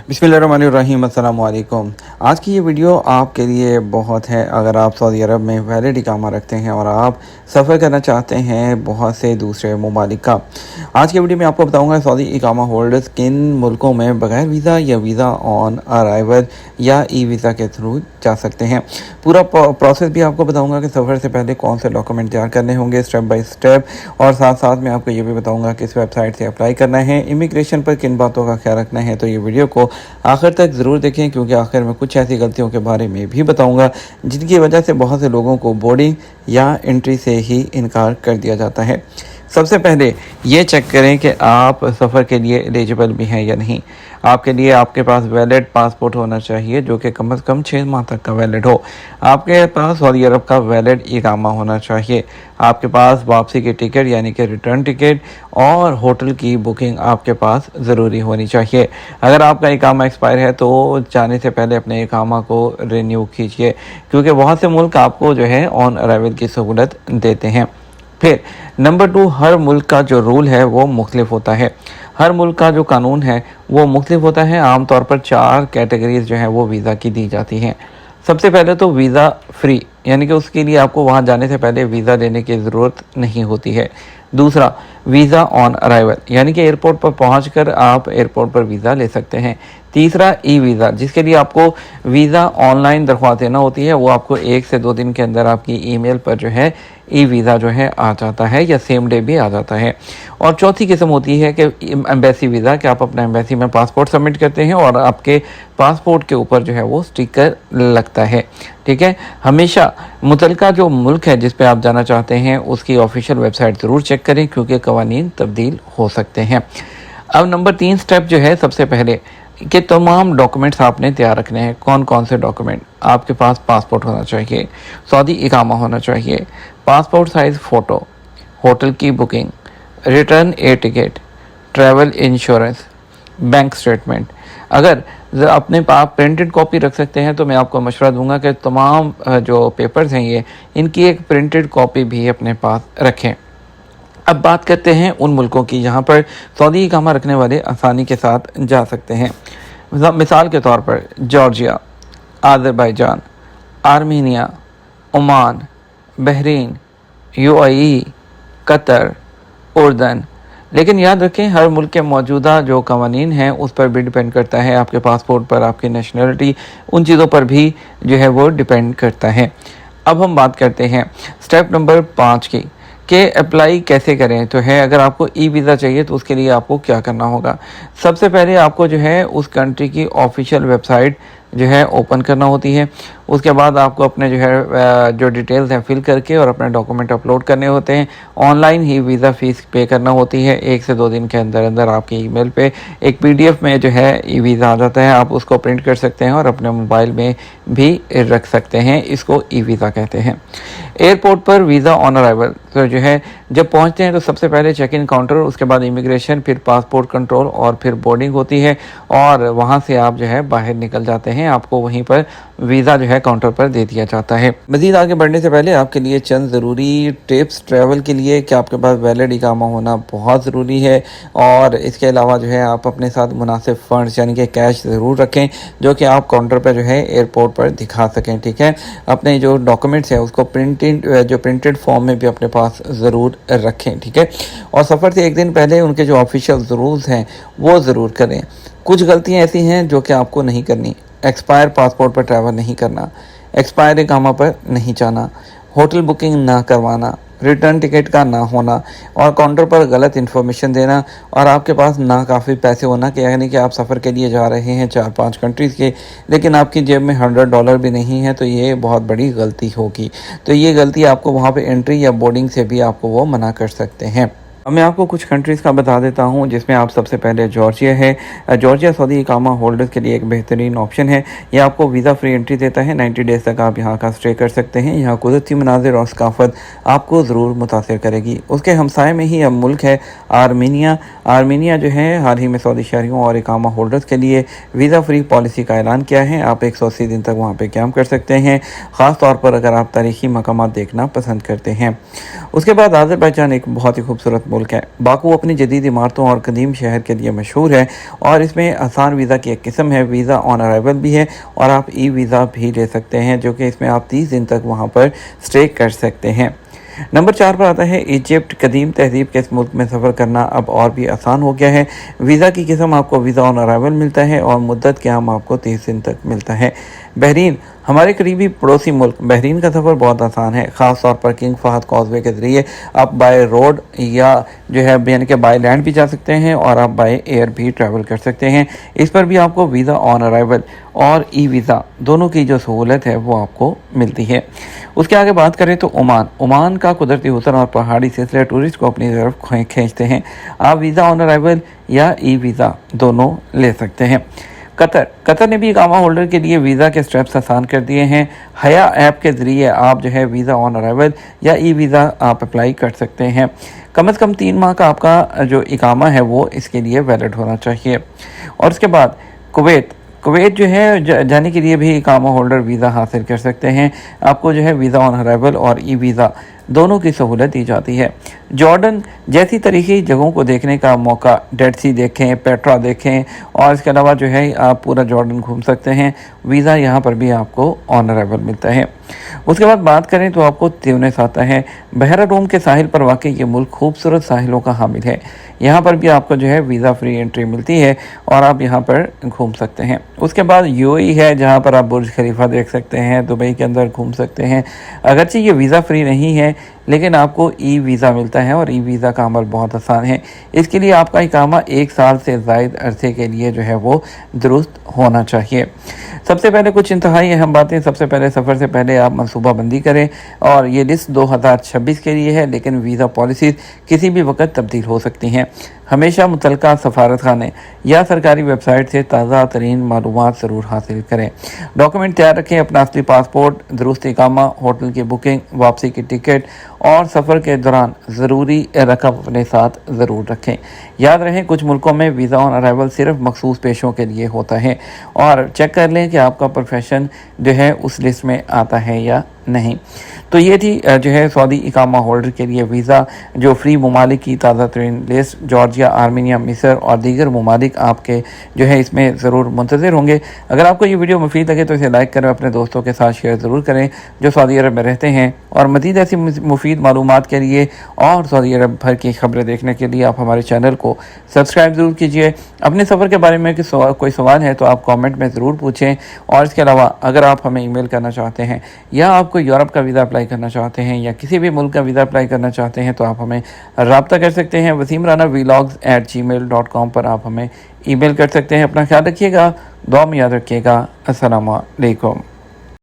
बिस्मिल्लाहिर्रहमानिर्रहीम। अस्सलाम वालेकुम। आज की ये वीडियो आपके लिए बहुत है अगर आप सऊदी अरब में वैलिड इकामा रखते हैं और आप सफ़र करना चाहते हैं बहुत से दूसरे ममालिक का। आज की वीडियो में आपको बताऊंगा सऊदी इकामा होल्डर्स किन मुल्कों में बगैर वीज़ा या वीज़ा ऑन अराइवल या ई वीज़ा के थ्रू जा सकते हैं। पूरा प्रोसेस भी आपको बताऊंगा कि सफ़र से पहले कौन से डॉक्यूमेंट तैयार करने होंगे स्टेप बाय स्टेप, और साथ साथ में आपको ये भी बताऊंगा किस वेबसाइट से अप्लाई करना है, इमिग्रेशन पर किन बातों का ख्याल रखना है। तो ये वीडियो को आखिर तक ज़रूर देखें क्योंकि आखिर में कुछ ऐसी गलतियों के बारे में भी बताऊंगा जिनकी वजह से बहुत से लोगों को बोर्डिंग या एंट्री से ही इनकार कर दिया जाता है। सबसे पहले ये चेक करें कि आप सफ़र के लिए एलिजिबल भी हैं या नहीं। आपके लिए आपके पास वैलिड पासपोर्ट होना चाहिए जो कि कम से कम 6 माह तक का वैलिड हो। आपके पास सऊदी अरब का वैलिड इकामा होना चाहिए। आपके पास वापसी की टिकट यानी कि रिटर्न टिकट और होटल की बुकिंग आपके पास ज़रूरी होनी चाहिए। अगर आपका इकामा एक्सपायर है तो जाने से पहले अपने इकामा को रिन्यू कीजिए क्योंकि बहुत से मुल्क आपको जो है ऑन अराइवल की सहूलत देते हैं। फिर नंबर 2, हर मुल्क का जो रूल है वो मुख्तलिफ होता है। हर मुल्क का जो कानून है वो मुख्तलिफ होता है। आम तौर पर 4 कैटेगरीज जो हैं वो वीज़ा की दी जाती हैं। सबसे पहले तो वीज़ा फ्री यानी कि उसके लिए आपको वहाँ जाने से पहले वीज़ा लेने की ज़रूरत नहीं होती है। दूसरा, वीज़ा ऑन अराइवल यानी कि एयरपोर्ट पर पहुंचकर आप एयरपोर्ट पर वीज़ा ले सकते हैं। तीसरा, ई वीज़ा जिसके लिए आपको वीज़ा ऑनलाइन दरख्वास्त देना होती है। वो आपको 1 से 2 दिन के अंदर आपकी ईमेल पर जो है ई वीज़ा जो है आ जाता है या सेम डे भी आ जाता है। और चौथी किस्म होती है कि एम्बेसी वीज़ा कि आप अपना एम्बेसी में पासपोर्ट सबमिट करते हैं और आपके पासपोर्ट के ऊपर जो है वो स्टिकर लगता है। ठीक है, हमेशा मुतलका जो मुल्क है जिस पे आप जाना चाहते हैं उसकी ऑफिशियल वेबसाइट ज़रूर चेक करें क्योंकि कवानीन तब्दील हो सकते हैं। अब नंबर 3 स्टेप जो है सबसे पहले कि तमाम डॉक्यूमेंट्स आपने तैयार रखने हैं। कौन कौन से डॉक्यूमेंट? आपके पास पासपोर्ट होना चाहिए, सऊदी इकामा होना चाहिए, पासपोर्ट साइज़ फ़ोटो, होटल की booking, return air ticket, travel insurance, bank statement. अगर अपने पास प्रिंटेड कॉपी रख सकते हैं तो मैं आपको मशवरा दूंगा कि तमाम जो पेपर्स हैं ये इनकी एक प्रिंटेड कॉपी भी अपने पास रखें। अब बात करते हैं उन मुल्कों की जहां पर सऊदी इकामा रखने वाले आसानी के साथ जा सकते हैं। मिसाल के तौर पर Georgia, Azerbaijan, Armenia, Oman, Bahrain, UAE, Qatar, उर्दन। लेकिन याद रखें हर मुल्क के मौजूदा जो कवानीन हैं उस पर भी डिपेंड करता है, आपके पासपोर्ट पर, आपकी नेशनलिटी, उन चीज़ों पर भी जो है वो डिपेंड करता है। अब हम बात करते हैं स्टेप नंबर 5 की कि अप्लाई कैसे करें। तो है अगर आपको ई वीज़ा चाहिए तो उसके लिए आपको क्या करना होगा। सबसे पहले आपको जो है उस कंट्री की ऑफिशियल वेबसाइट जो है ओपन करना होती है। उसके बाद आपको अपने जो है जो डिटेल्स हैं फिल करके और अपने डॉक्यूमेंट अपलोड करने होते हैं। ऑनलाइन ही वीज़ा फ़ीस पे करना होती है। 1 से 2 दिन के अंदर अंदर आपके ईमेल पे एक PDF में जो है ई वीज़ा आ जाता है। आप उसको प्रिंट कर सकते हैं और अपने मोबाइल में भी रख सकते हैं। इसको ई वीज़ा कहते हैं। एयरपोर्ट पर वीज़ा ऑन अराइवल तो जो है जब पहुंचते हैं तो सबसे पहले चेक इन काउंटर, उसके बाद इमिग्रेशन, फिर पासपोर्ट कंट्रोल और फिर बोर्डिंग होती है और वहां से आप जो है बाहर निकल जाते हैं। आपको वहीं पर वीज़ा जो है काउंटर पर दे दिया जाता है। मज़ीद आगे बढ़ने से पहले आपके लिए चंद ज़रूरी टिप्स ट्रैवल के लिए कि आपके पास वैलिड इकामा होना बहुत ज़रूरी है और इसके अलावा जो है आप अपने साथ मुनासिब फ़ंड्स यानी कि कैश ज़रूर रखें जो कि आप काउंटर पर जो है एयरपोर्ट पर दिखा सकें। ठीक है, अपने जो डॉक्यूमेंट्स हैं उसको प्रिंटेड फॉर्म में भी अपने पास ज़रूर रखें। ठीक है, और सफ़र से 1 दिन पहले उनके जो ऑफिशियल रूल्स हैं वो ज़रूर करें। कुछ गलतियां ऐसी हैं जो कि आपको नहीं करनी। एक्सपायर पासपोर्ट पर ट्रैवल नहीं करना, एक्सपायर इकामा पर नहीं जाना, होटल बुकिंग ना करवाना, रिटर्न टिकट का ना होना और काउंटर पर गलत इन्फॉर्मेशन देना और आपके पास ना काफ़ी पैसे होना कि यानी कि आप सफ़र के लिए जा रहे हैं 4-5 कंट्रीज़ के लेकिन आपकी जेब में $100 भी नहीं है, तो ये बहुत बड़ी गलती होगी। तो ये गलती आपको वहाँ पे एंट्री या बोर्डिंग से भी आपको वो मना कर सकते हैं। अब मैं आपको कुछ कंट्रीज़ का बता देता हूं जिसमें आप सबसे पहले जॉर्जिया है। जॉर्जिया सऊदी इकामा होल्डर्स के लिए एक बेहतरीन ऑप्शन है। यह आपको वीज़ा फ्री एंट्री देता है। 90 डेज़ तक आप यहां का स्टे कर सकते हैं। यहाँ कुदरती मनाजिर और सकाफत आपको ज़रूर मुतासिर करेगी। उसके हमसाए में ही अब मुल्क है आर्मीनिया। आर्मीनिया जो है हाल ही में सऊदी शहरियों और इकामा होल्डर्स के लिए वीज़ा फ्री पॉलिसी का ऐलान किया है। आप 180 दिन तक वहाँ पर कैंप कर सकते हैं, ख़ास तौर पर अगर आप तारीख़ी मकामात देखना पसंद करते हैं। उसके बाद आज़रबाईजान एक बहुत ही खूबसूरत मुल्क है। बाकू अपनी जदीद इमारतों और कदीम शहर के लिए मशहूर है और इसमें आसान वीज़ा की एक किस्म है। वीज़ा ऑन अराइवल भी है और आप ई वीज़ा भी ले सकते हैं, जो कि इसमें आप 30 दिन तक वहाँ पर स्टे कर सकते हैं। नंबर 4 पर आता है इजिप्ट। कदीम तहजीब के इस मुल्क में सफ़र करना अब और भी आसान हो गया है। वीज़ा की किस्म आपको वीज़ा ऑन अराइवल मिलता है और मुद्दत क़याम आपको 30 दिन तक मिलता है। बहरीन, हमारे करीबी पड़ोसी मुल्क बहरीन का सफ़र बहुत आसान है, ख़ास तौर पर किंग फहद कॉजवे के ज़रिए आप बाय रोड या जो है यानी कि बाय लैंड भी जा सकते हैं और आप बाय एयर भी ट्रैवल कर सकते हैं। इस पर भी आपको वीज़ा ऑन अराइवल और ई वीज़ा दोनों की जो सहूलत है वो आपको मिलती है। उसके आगे बात करें तो ओमान का कुदरती हुस्न और पहाड़ी सिलसिले टूरिस्ट को अपनी तरफ खींचते हैं। आप वीज़ा ऑन अराइवल या ई वीज़ा दोनों ले सकते हैं। कतर ने भी इकामा होल्डर के लिए वीज़ा के स्टेप्स आसान कर दिए हैं। हया ऐप के ज़रिए आप जो है वीज़ा ऑन अराइवल या ई वीज़ा आप अप्लाई कर सकते हैं। कम से कम 3 माह का आपका जो इकामा है वो इसके लिए वैलिड होना चाहिए। और उसके बाद कुवैत जो है जाने के लिए भी इकामा होल्डर वीज़ा हासिल कर सकते हैं। आपको जो है वीज़ा ऑन अराइवल और ई वीज़ा दोनों की सहूलत दी जाती है। जॉर्डन जैसी तरीक़ी जगहों को देखने का मौका, डेड सी देखें, पेट्रा देखें और इसके अलावा जो है आप पूरा जॉर्डन घूम सकते हैं। वीज़ा यहाँ पर भी आपको ऑन अराइवल मिलता है। उसके बाद बात करें तो आपको त्यूनिस आता है। बहरा रूम के साहिल पर वाक़ई ये मुल्क खूबसूरत साहिलों का हामिल है। यहाँ पर भी आपको जो है वीज़ा फ्री एंट्री मिलती है और आप यहाँ पर घूम सकते हैं। उसके बाद यूएई है, जहाँ पर आप बुर्ज खलीफा देख सकते हैं, दुबई के अंदर घूम सकते हैं। अगरचे ये वीज़ा फ्री नहीं है लेकिन आपको ई वीज़ा मिलता है और ई वीज़ा का अमल बहुत आसान है। इसके लिए आपका इकामा 1 साल से ज़ायद अरसे के लिए जो है वो दुरुस्त होना चाहिए। सबसे पहले कुछ इंतहाई अहम बातें। सबसे पहले सफ़र से पहले आप मनसूबा बंदी करें और ये लिस्ट 2026 के लिए है, लेकिन वीज़ा पॉलिसीज़ किसी भी वक्त तब्दील हो सकती हैं। हमेशा मुतलका सफारत खाने या सरकारी वेबसाइट से ताज़ा तरीन मालूमात ज़रूर हासिल करें। डॉक्यूमेंट तैयार रखें, अपना असली पासपोर्ट, दुरुस्त इकामा, होटल की बुकिंग, वापसी की टिकट और सफ़र के दौरान ज़रूरी रकम अपने साथ ज़रूर रखें। याद रहे कुछ मुल्कों में वीज़ा ऑन अराइवल सिर्फ मखसूस पेशों के लिए होता है और चेक कर लें कि आपका प्रोफेशन जो है उस लिस्ट में आता है या नहीं। तो ये थी जो है सऊदी इकामा होल्डर के लिए वीज़ा जो फ्री ममालिक की ताज़ा तरीन लिस्ट। जॉर्जिया, आर्मीनिया, मिस्र और दीगर ममालिक आपके जो है इसमें ज़रूर मुंतज़िर होंगे। अगर आपको ये वीडियो मुफीद लगे तो इसे लाइक करें, अपने दोस्तों के साथ शेयर ज़रूर करें जो सऊदी अरब में रहते हैं। और मज़ीद ऐसी मुफीद मालूमात के लिए और सऊदी अरब भर की खबरें देखने के लिए आप हमारे चैनल को सब्सक्राइब ज़रूर कीजिए। अपने सफ़र के बारे में कोई सवाल है तो आप कमेंट में ज़रूर पूछें। और इसके अलावा अगर आप हमें ईमेल करना चाहते हैं या आपको यूरोप का वीज़ा अप्लाई करना चाहते हैं या किसी भी मुल्क का वीज़ा अप्लाई करना चाहते हैं तो आप हमें रब्ता कर सकते हैं। wasimranavlogs@gmail.com पर आप हमें ईमेल कर सकते हैं। अपना ख्याल रखिएगा, दुआ में याद रखिएगा। अस्सलामु अलैकुम।